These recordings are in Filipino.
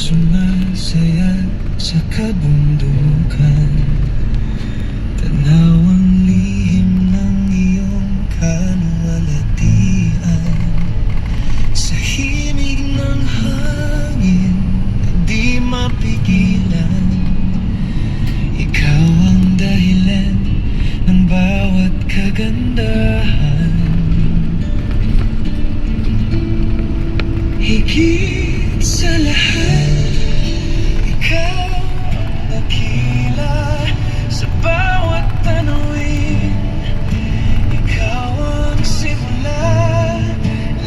sumasaya sa kabundukan. Tanawang lihim ng iyong kaluwalhatian. Sa himig ng hangin na di mapigilan, ikaw ang dahilan ng bawat kagandahan. Higit sa lahat, ikaw ang dakila sa bawat tanawin. Ikaw ang simula,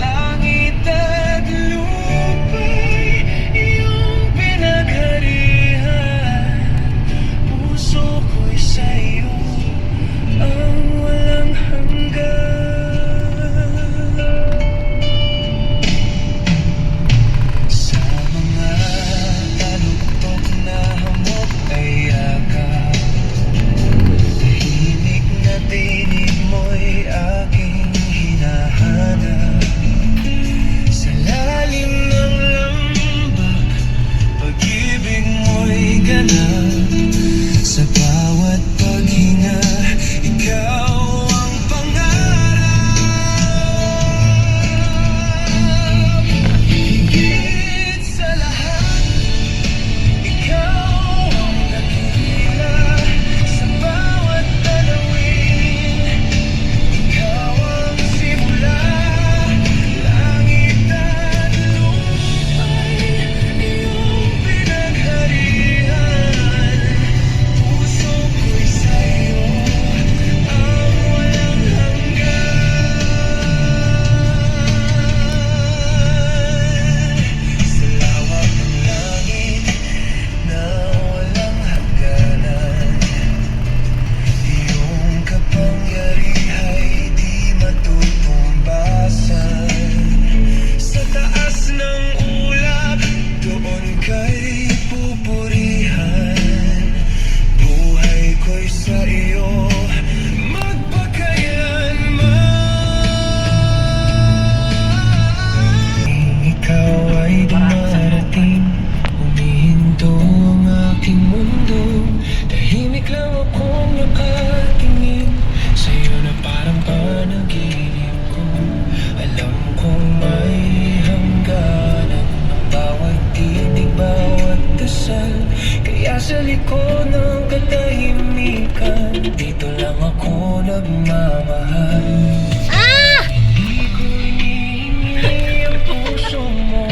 langit at lupa'y iyong pinagharihan. Puso ko'y sa'yo ang walang hanggan. Sa bawat paghinga, ikaw ang pangarap. Higit sa lahat, ikaw ang dakila sa bawat tanawin. Ikaw ang simula, langit at lupa'y iyong pinagharihan. Tahimik lang akong nakatingin sa'yo na parang panaginip ko. Alam kong may hangganan ng bawat titig, bawat dasal. Kaya sa likod ng katahimikan, dito lang ako nagmamahal. Hindi ko hinihingi ang puso mo,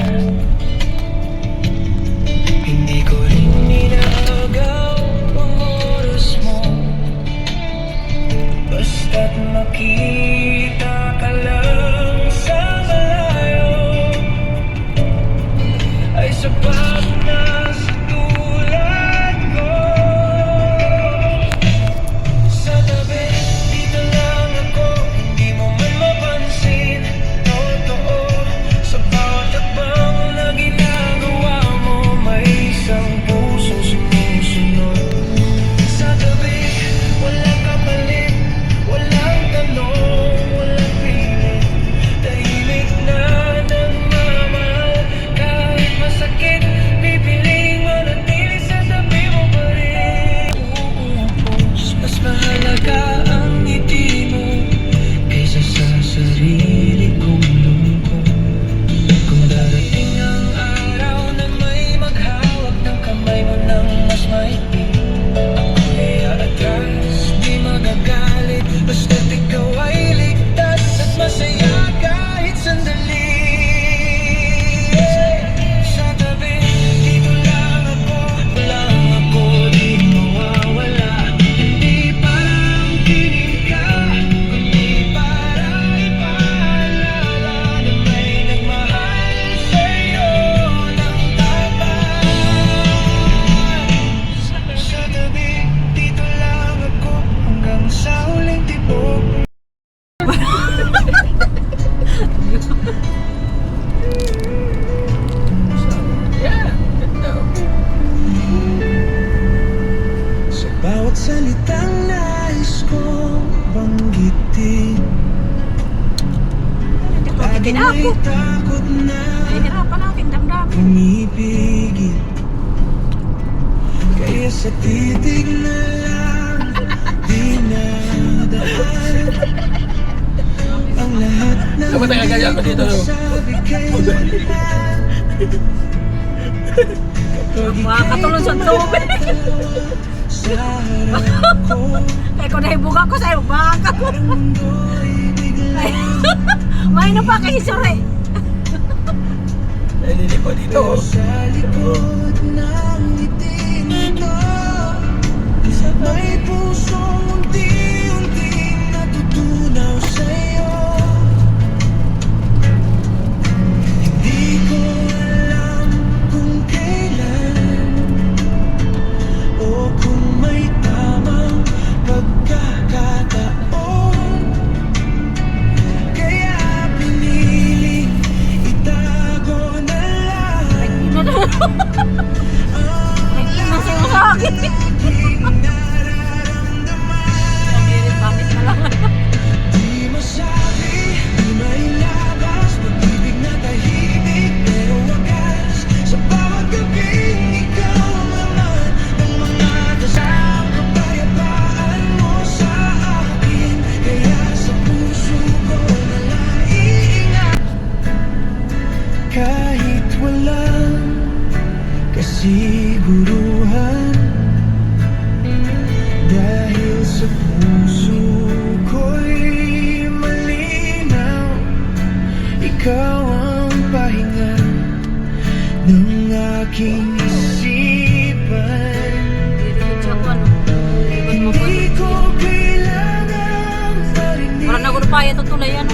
hindi ko rin inaagaw ang oras mo. Basta't makita ka lang sa malayo ay sapat na sa tulad ko. Sa tabi, dito lang ako, hindi mo man mapansin. Totoo, sa bawat hakbang na ginagawa mo, may isang pusong sumusunod. Sa tabi, walang kapalit, walang tanong, walang pilit. Tahimik na nagmamahal, kahit masakit, pipiling manatili sa tabi mo pa rin. Uupos, mas mahalaga ang ngiti mo kaysa sa sarili kong lungkot. Kung darating ang araw na may maghawak ng kamay mo ng mas mahigpit, ako'y aatras, di magagalit, basta't ikaw ay ligtas at masaya kahit sandali. Sa tabi, dito lang ako, walang ako di mawawala. Hindi parang kinig ka, kundi para ipaalala na may nagmahal sa'yo ng tapat. Sa tabi, dito lang ako hanggang sa huling tibok. Sa bawat salitang nais kong banggitin, Hindi ko laging ako. may takot na Nahihirapan natin damdamin. pumipigil. Dahil sa titig na lang dinadaan ang lahat ng Dapat nagagaya ko dito, no? sabi kailanman. Makakatulong sa tubig. Sa harap ko, Kaya kung nahibuga ko sa'yo, baka ko. ang mundo'y biglang Mainom pa kay Sore. Hindi ko dito. sa likod ng itim ito. May pusong unti-unting natutunaw sa'yo. Hindi ko alam kung kailan o kung may tamang pagkakataon. Kaya piniling itago na lang Nasa sa akin. aking nararamdaman. Bakit na lang? Di masabi, di mailabas, pag-ibig na tahimik pero wagas. Sa bawat gabing ikaw ang laman ng mga dasang kapayapaan mo sa akin. Kaya sa puso ko nalang iingat kahit walang kasiguruhan. Dahil sa puso ko'y malinaw, ikaw ang pahinga ng aking isipan. Hindi ko kailangang marinig Parang nagurupaya ito tulay ano.